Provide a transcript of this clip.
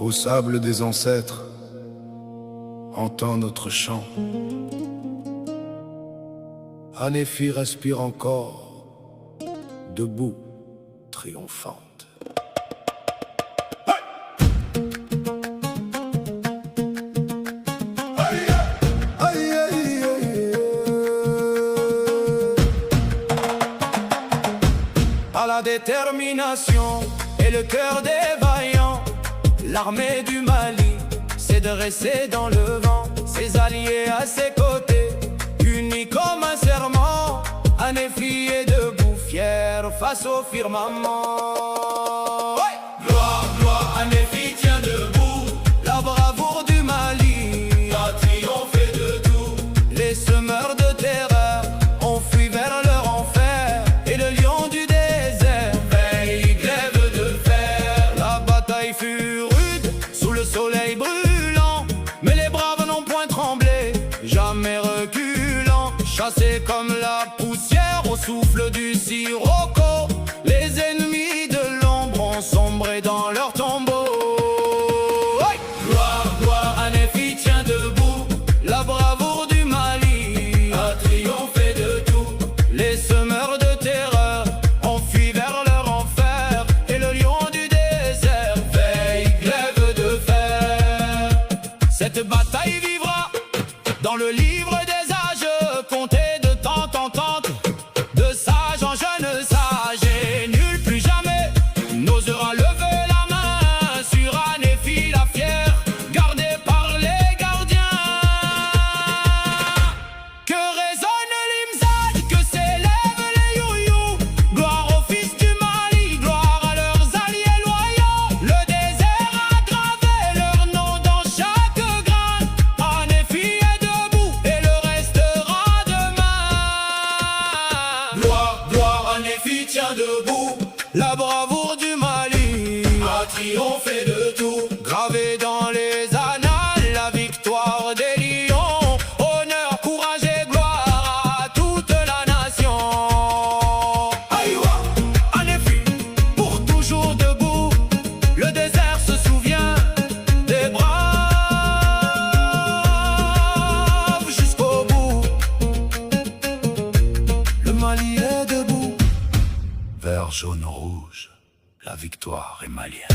Au sable des ancêtres, entends notre chant. Hanéfi respire encore, debout, triomphante. À la détermination et le cœur des vaillants, l'armée du Mali s'est dressée dans le vent. Ses alliés à ses côtés, unis comme un serment. Hanéfi est debout, fier face au firmament. Ouais. Gloire, gloire, Hanéfi tient debout. La bravoure du Mali a triomphé de tout. Les semeurs de terreur ont fui vers leur enfer. Et le lion du désert veille, glaive de fer. La bataille fut rude, sous le soleil brûlant, mais les braves n'ont point tremblé, jamais reculant. Chassés comme la poussière au souffle du sirocco, les ennemis de l'ombre ont sombré dans leur tombeau. Hey! Gloire, gloire, Hanéfi tient debout. La bravoure du Mali a triomphé de tout. Les semeurs de terreur ont fui vers leur enfer. Et le lion du désert veille, glaive de fer. Cette bataille vivra dans le livre des âges, compté de temps en temps, de sage en jeune sage. Et nul plus jamais n'osera lever la main sur Hanéfi la fière, gardée par les gardiens. Que résonne l'imzad, que s'élèvent les youyou. Gloire au fils du Mali, gloire à leurs alliés loyaux. Le désert a gravé leur nom dans chaque grain. Hanéfi est debout et le restera demain. Gloire, gloire, Hanéfi tient debout. La bravoure du Mali a triomphé de tout. Gravé dans les annales, la victoire des lions. Honneur, courage et gloire à toute la nation. Aïwa, Hanéfi, pour toujours debout. Le désert se souvient des braves jusqu'au bout. Le Mali est debout. Vert, jaune, rouge, la victoire est malienne.